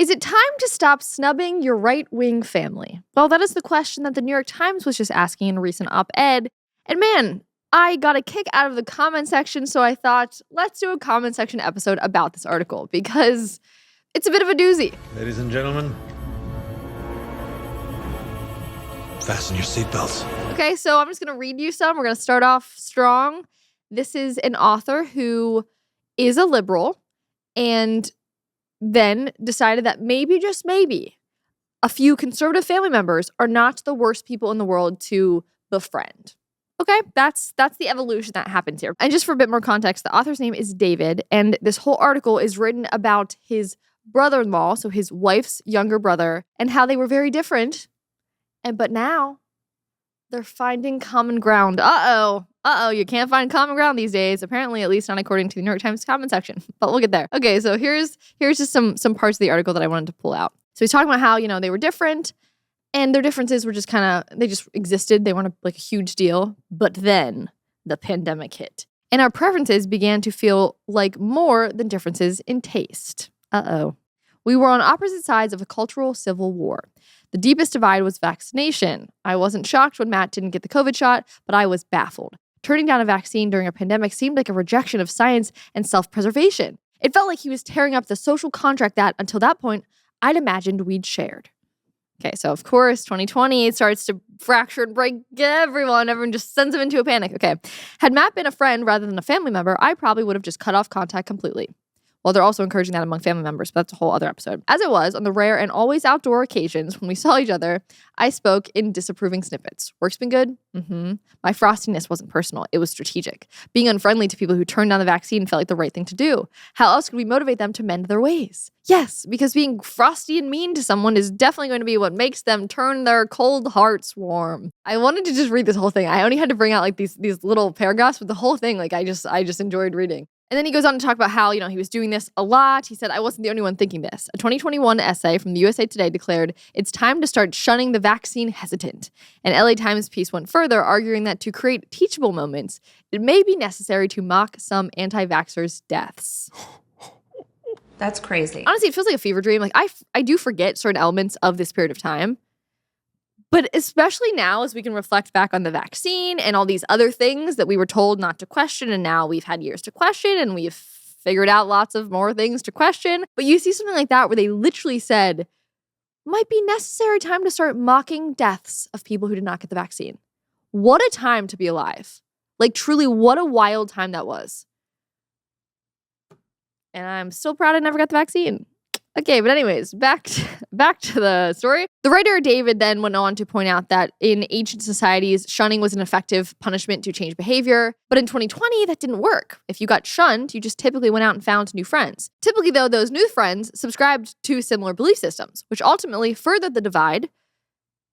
Is it time to stop snubbing your right-wing family? Well, that is the question that the New York Times was just asking in a recent op-ed. And man, I got a kick out of the comment section, so I thought, let's do a comment section episode about this article because it's a bit of a doozy. Ladies and gentlemen, fasten your seatbelts. Okay, so I'm just going to read you some. We're going to start off strong. This is an author who is a liberal and then decided that maybe, just maybe, a few conservative family members are not the worst people in the world to befriend. Okay, that's the evolution that happens here. And just for a bit more context, the author's name is David, and this whole article is written about his brother-in-law, so his wife's younger brother, and how they were very different. But now they're finding common ground. You can't find common ground these days. Apparently, at least not according to the New York Times comment section. But we'll get there. Okay, so here's just some parts of the article that I wanted to pull out. So he's talking about how, they were different, and their differences were just they just existed. They weren't like a huge deal. But then the pandemic hit, and our preferences began to feel like more than differences in taste. We were on opposite sides of a cultural civil war. The deepest divide was vaccination. I wasn't shocked when Matt didn't get the COVID shot, but I was baffled. Turning down a vaccine during a pandemic seemed like a rejection of science and self-preservation. It felt like he was tearing up the social contract that, until that point, I'd imagined we'd shared. Okay, so of course, 2020, it starts to fracture and break everyone. Everyone just sends him into a panic. Okay, had Matt been a friend rather than a family member, I probably would have just cut off contact completely. Well, they're also encouraging that among family members, but that's a whole other episode. As it was, on the rare and always outdoor occasions when we saw each other, I spoke in disapproving snippets. Work's been good? My frostiness wasn't personal. It was strategic. Being unfriendly to people who turned down the vaccine felt like the right thing to do. How else could we motivate them to mend their ways? Yes, because being frosty and mean to someone is definitely going to be what makes them turn their cold hearts warm. I wanted to just read this whole thing. I only had to bring out like these little paragraphs, but the whole thing, like I just enjoyed reading. And then he goes on to talk about how, he was doing this a lot. He said, I wasn't the only one thinking this. A 2021 essay from the USA Today declared, it's time to start shunning the vaccine hesitant. An LA Times piece went further, arguing that to create teachable moments, it may be necessary to mock some anti-vaxxers' deaths. That's crazy. Honestly, it feels like a fever dream. Like I do forget certain elements of this period of time. But especially now, as we can reflect back on the vaccine and all these other things that we were told not to question, and now we've had years to question, and we've figured out lots of more things to question. But you see something like that where they literally said, might be necessary time to start mocking deaths of people who did not get the vaccine. What a time to be alive. Like, truly, what a wild time that was. And I'm still proud I never got the vaccine. Okay, but anyways, back to the story. The writer David then went on to point out that in ancient societies, shunning was an effective punishment to change behavior. But in 2020, that didn't work. If you got shunned, you just typically went out and found new friends. Typically, though, those new friends subscribed to similar belief systems, which ultimately furthered the divide.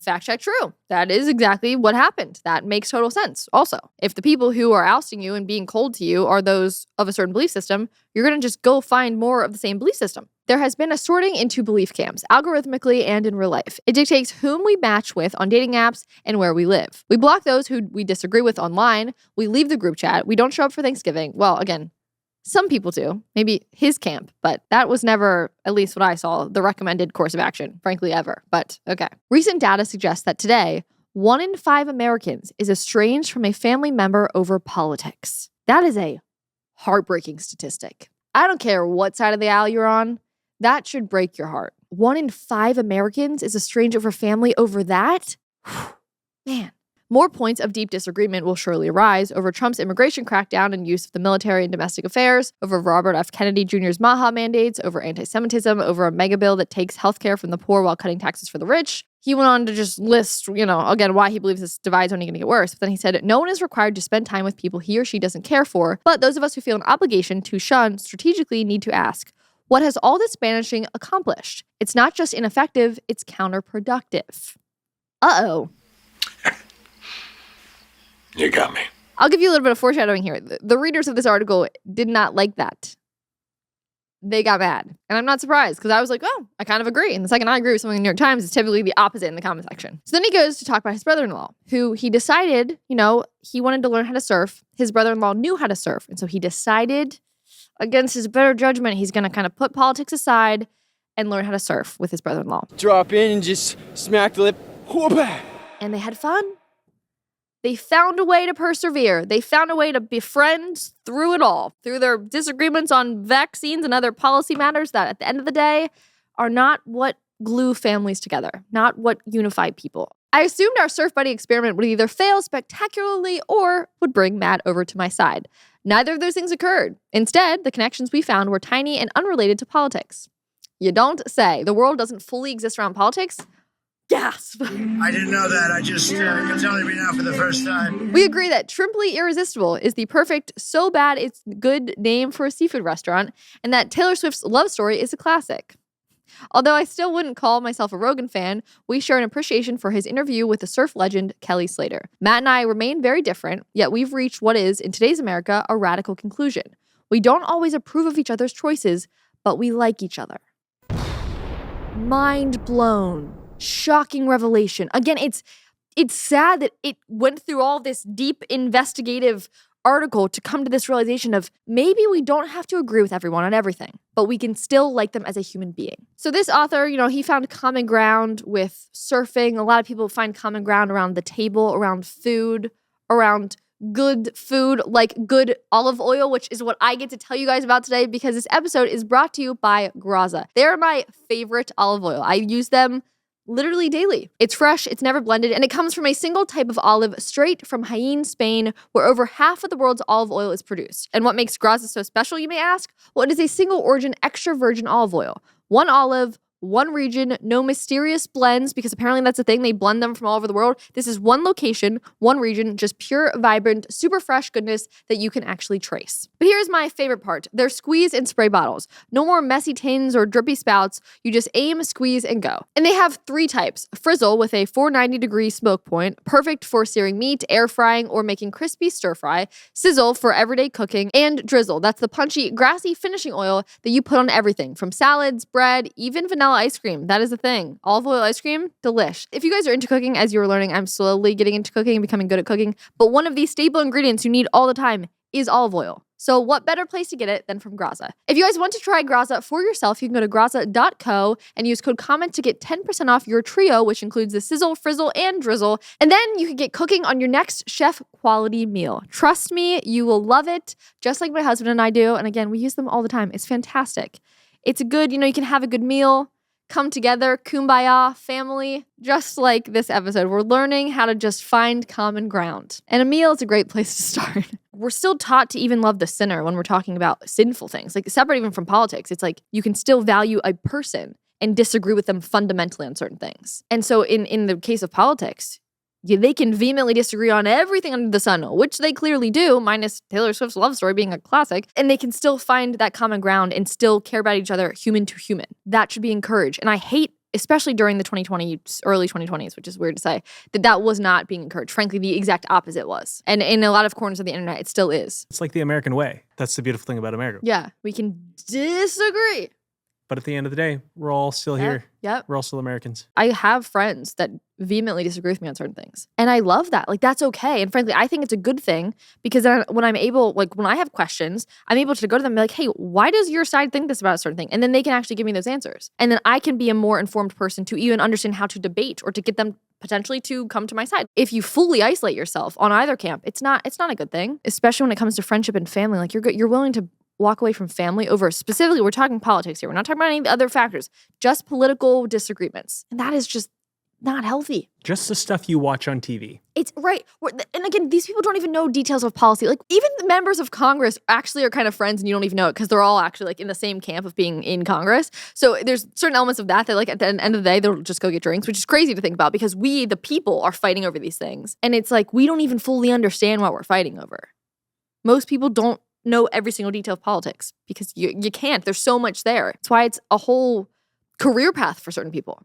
Fact check true. That is exactly what happened. That makes total sense. Also, if the people who are ousting you and being cold to you are those of a certain belief system, you're going to just go find more of the same belief system. There has been a sorting into belief camps, algorithmically and in real life. It dictates whom we match with on dating apps and where we live. We block those who we disagree with online. We leave the group chat. We don't show up for Thanksgiving. Well, again, some people do. Maybe his camp, but that was never, at least what I saw, the recommended course of action, frankly, ever. But okay. Recent data suggests that today, 1 in 5 Americans is estranged from a family member over politics. That is a heartbreaking statistic. I don't care what side of the aisle you're on. That should break your heart. 1 in 5 Americans is estranged over family over that? Man. More points of deep disagreement will surely arise over Trump's immigration crackdown and use of the military in domestic affairs, over Robert F. Kennedy Jr.'s MAHA mandates, over anti-Semitism, over a mega bill that takes healthcare from the poor while cutting taxes for the rich. He went on to just list, again, why he believes this divide is only going to get worse. But then he said, no one is required to spend time with people he or she doesn't care for, but those of us who feel an obligation to shun strategically need to ask, what has all this banishing accomplished? It's not just ineffective, it's counterproductive. Uh-oh. You got me. I'll give you a little bit of foreshadowing here. The readers of this article did not like that. They got mad. And I'm not surprised because I was like, oh, I kind of agree. And the second I agree with something in the New York Times, it's typically the opposite in the comment section. So then he goes to talk about his brother-in-law, who he decided, he wanted to learn how to surf. His brother-in-law knew how to surf. And so he decided, against his better judgment, he's going to kind of put politics aside and learn how to surf with his brother-in-law. Drop in and just smack the lip. Whoop-ah. And they had fun. They found a way to persevere. They found a way to be friends through it all, through their disagreements on vaccines and other policy matters that at the end of the day are not what glue families together, not what unify people. I assumed our surf buddy experiment would either fail spectacularly or would bring Matt over to my side. Neither of those things occurred. Instead, the connections we found were tiny and unrelated to politics. You don't say. The world doesn't fully exist around politics. Gasp. I didn't know that. I just you're telling me now for the first time. We agree that Trimply Irresistible is the perfect so bad it's good name for a seafood restaurant, and that Taylor Swift's Love Story is a classic. Although I still wouldn't call myself a Rogan fan, we share an appreciation for his interview with the surf legend Kelly Slater. Matt and I remain very different, yet we've reached what is, in today's America, a radical conclusion. We don't always approve of each other's choices, but we like each other. Mind blown. Shocking revelation. Again, it's sad that it went through all this deep investigative article to come to this realization of maybe we don't have to agree with everyone on everything, but we can still like them as a human being. So this author, he found common ground with surfing. A lot of people find common ground around the table, around food, around good food, like good olive oil, which is what I get to tell you guys about today because this episode is brought to you by Graza. They're my favorite olive oil. I use them literally daily. It's fresh, it's never blended, and it comes from a single type of olive straight from Jaén, Spain, where over half of the world's olive oil is produced. And what makes Graza so special, you may ask? Well, it is a single origin extra virgin olive oil. One olive, one region, no mysterious blends, because apparently that's a thing. They blend them from all over the world. This is one location, one region, just pure, vibrant, super fresh goodness that you can actually trace. But here's my favorite part. They're squeeze and spray bottles. No more messy tins or drippy spouts. You just aim, squeeze, and go. And they have 3 types. Frizzle with a 490-degree smoke point, perfect for searing meat, air frying, or making crispy stir fry. Sizzle for everyday cooking. And drizzle. That's the punchy, grassy finishing oil that you put on everything, from salads, bread, even vanilla ice cream. That is a thing. Olive oil ice cream, delish. If you guys are into cooking, as you were learning, I'm slowly getting into cooking and becoming good at cooking. But one of these staple ingredients you need all the time is olive oil. So what better place to get it than from Graza? If you guys want to try Graza for yourself, you can go to graza.co and use code COMMENT to get 10% off your trio, which includes the sizzle, frizzle, and drizzle. And then you can get cooking on your next chef quality meal. Trust me, you will love it, just like my husband and I do. And again, we use them all the time. It's fantastic. It's a good, you can have a good meal, come together, kumbaya, family, just like this episode. We're learning how to just find common ground. And a meal is a great place to start. We're still taught to even love the sinner when we're talking about sinful things. Like, separate even from politics, it's like you can still value a person and disagree with them fundamentally on certain things. And so in the case of politics, they can vehemently disagree on everything under the sun, which they clearly do, minus Taylor Swift's Love Story being a classic, and they can still find that common ground and still care about each other human to human. That should be encouraged. And I hate, especially during the 2020s, early 2020s, which is weird to say, that was not being encouraged. Frankly, the exact opposite was. And in a lot of corners of the internet, it still is. It's like the American way. That's the beautiful thing about America. Yeah, we can disagree. But at the end of the day, we're all still here. Yep. We're all still Americans. I have friends that vehemently disagree with me on certain things. And I love that. Like, that's okay. And frankly, I think it's a good thing because then when I'm able, like when I have questions, I'm able to go to them and be like, hey, why does your side think this about a certain thing? And then they can actually give me those answers. And then I can be a more informed person to even understand how to debate or to get them potentially to come to my side. If you fully isolate yourself on either camp, it's not a good thing, especially when it comes to friendship and family. Like, you're willing to walk away from family over, specifically, we're talking politics here. We're not talking about any other factors, just political disagreements. And that is just not healthy. Just the stuff you watch on TV. It's right. And again, these people don't even know details of policy. Like, even the members of Congress actually are kind of friends and you don't even know it because they're all actually like in the same camp of being in Congress. So there's certain elements of that like at the end of the day, they'll just go get drinks, which is crazy to think about because we, the people, are fighting over these things. And it's like, we don't even fully understand what we're fighting over. Most people don't know every single detail of politics because you can't. There's so much there. That's why it's a whole career path for certain people.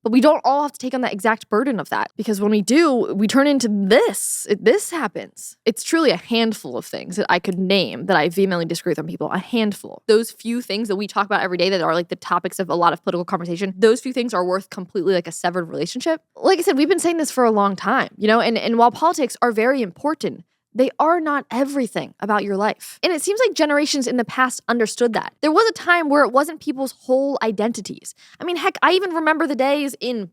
But we don't all have to take on that exact burden of that because when we do, we turn into this. This happens. It's truly a handful of things that I could name that I vehemently disagree with on people. A handful. Those few things that we talk about every day that are like the topics of a lot of political conversation, those few things are worth completely like a severed relationship. Like I said, we've been saying this for a long time, and while politics are very important, They are not everything about your life. And it seems like generations in the past understood that. There was a time where it wasn't people's whole identities. I mean, heck, I even remember the days in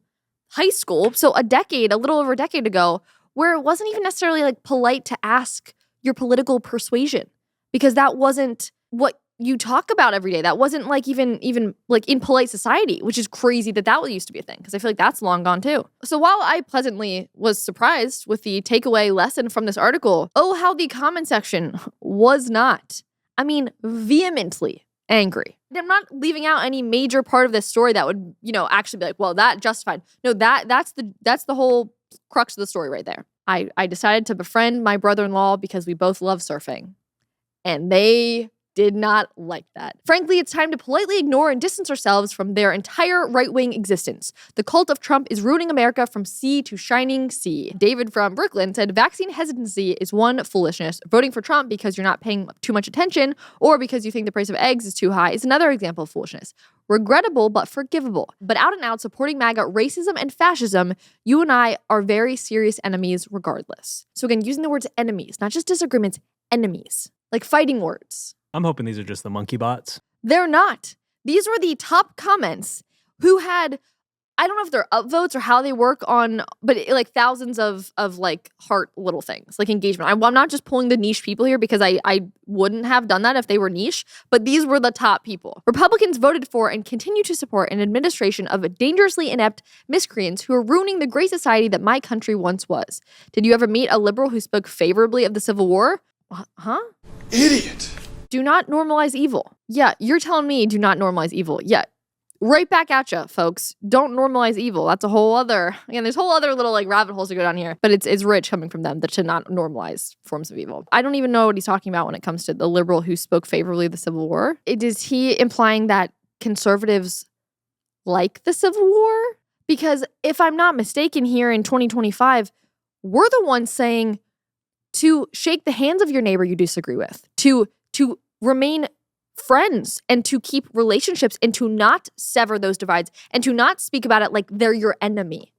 high school, so a little over a decade ago, where it wasn't even necessarily like polite to ask your political persuasion because that wasn't what you talk about every day. That wasn't like even like in polite society, which is crazy that used to be a thing because I feel like that's long gone too. So while I pleasantly was surprised with the takeaway lesson from this article, oh, how the comment section was not, I mean, vehemently angry. I'm not leaving out any major part of this story that would, actually be like, well, that justified. No, that's the whole crux of the story right there. I decided to befriend my brother-in-law because we both love surfing. And they did not like that. Frankly, it's time to politely ignore and distance ourselves from their entire right-wing existence. The cult of Trump is ruining America from sea to shining sea. David from Brooklyn said, vaccine hesitancy is one foolishness. Voting for Trump because you're not paying too much attention or because you think the price of eggs is too high is another example of foolishness. Regrettable but forgivable. But out and out supporting MAGA racism and fascism, you and I are very serious enemies regardless. So again, using the words enemies, not just disagreements, enemies. Like fighting words. I'm hoping these are just the monkey bots. They're not. These were the top comments who had, I don't know if they're upvotes or how they work on, but like thousands of like heart little things, like engagement. I'm not just pulling the niche people here because I wouldn't have done that if they were niche, but these were the top people. Republicans voted for and continue to support an administration of dangerously inept miscreants who are ruining the great society that my country once was. Did you ever meet a liberal who spoke favorably of the Civil War? Huh? Idiot. Do not normalize evil. Yeah, you're telling me do not normalize evil. Yeah, right back at you, folks. Don't normalize evil. That's a whole other, again, there's whole other little like rabbit holes to go down here. But it's rich coming from them to not normalize forms of evil. I don't even know what he's talking about when it comes to the liberal who spoke favorably of the Civil War. Is he implying that conservatives like the Civil War? Because if I'm not mistaken here in 2025, we're the ones saying to shake the hands of your neighbor you disagree with, to remain friends and to keep relationships and to not sever those divides and to not speak about it like they're your enemy.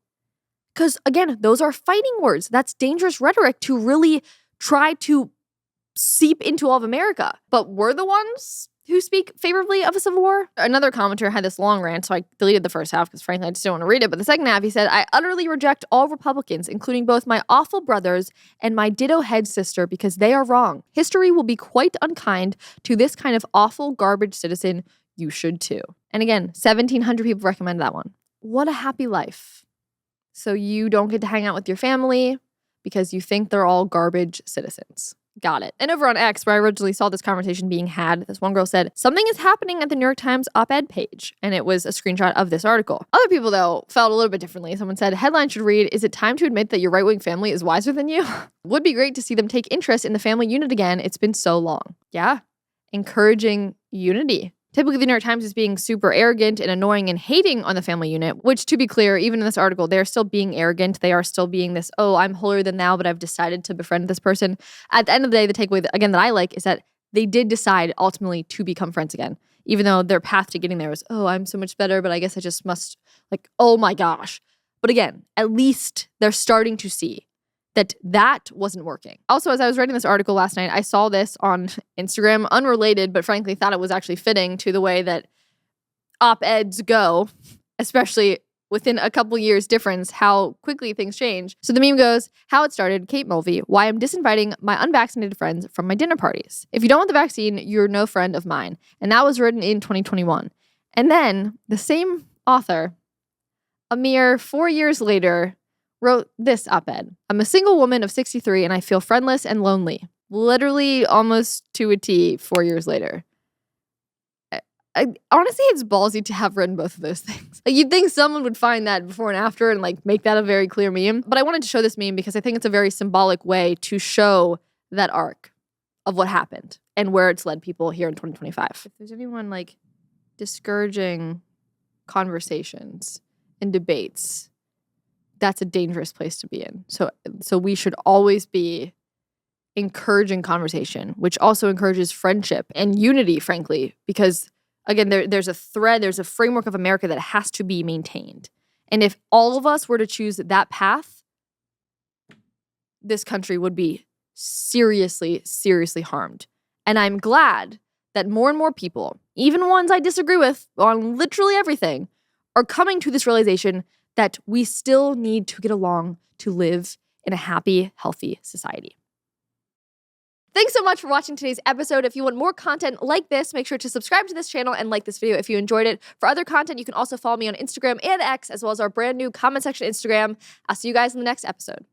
Because again, those are fighting words. That's dangerous rhetoric to really try to seep into all of America. But we're the ones who speak favorably of a civil war. Another commenter had this long rant, so I deleted the first half because frankly I just didn't want to read it. But the second half, he said, I utterly reject all Republicans, including both my awful brothers and my ditto head sister, because they are wrong. History will be quite unkind to this kind of awful garbage citizen. You should too. And again, 1,700 people recommend that one. What a happy life. So you don't get to hang out with your family because you think they're all garbage citizens. Got it. And over on X, where I originally saw this conversation being had, this one girl said, something is happening at the New York Times op-ed page. And it was a screenshot of this article. Other people, though, felt a little bit differently. Someone said, headline should read, is it time to admit that your right-wing family is wiser than you? Would be great to see them take interest in the family unit again. It's been so long. Yeah. Encouraging unity. Typically, the New York Times is being super arrogant and annoying and hating on the family unit, which, to be clear, even in this article, they're still being arrogant. They are still being this, oh, I'm holier than thou, but I've decided to befriend this person. At the end of the day, the takeaway, again, that I like is that they did decide ultimately to become friends again, even though their path to getting there was, oh, I'm so much better, but I guess I just must, like, oh my gosh. But again, at least they're starting to see that wasn't working. Also, as I was writing this article last night, I saw this on Instagram, unrelated, but frankly thought it was actually fitting to the way that op-eds go, especially within a couple years difference, how quickly things change. So the meme goes, how it started, Kate Mulvey, why I'm disinviting my unvaccinated friends from my dinner parties. If you don't want the vaccine, you're no friend of mine. And that was written in 2021. And then the same author, a mere 4 years later, wrote this op-ed. I'm a single woman of 63 and I feel friendless and lonely. Literally almost to a T 4 years later. I honestly, it's ballsy to have written both of those things. Like, you'd think someone would find that before and after and like make that a very clear meme. But I wanted to show this meme because I think it's a very symbolic way to show that arc of what happened and where it's led people here in 2025. If there's anyone like discouraging conversations and debates, that's a dangerous place to be in. So we should always be encouraging conversation, which also encourages friendship and unity, frankly, because again, there's a thread, there's a framework of America that has to be maintained. And if all of us were to choose that path, this country would be seriously, seriously harmed. And I'm glad that more and more people, even ones I disagree with on literally everything, are coming to this realization that we still need to get along to live in a happy, healthy society. Thanks so much for watching today's episode. If you want more content like this, make sure to subscribe to this channel and like this video if you enjoyed it. For other content, you can also follow me on Instagram and X, as well as our brand new comment section Instagram. I'll see you guys in the next episode.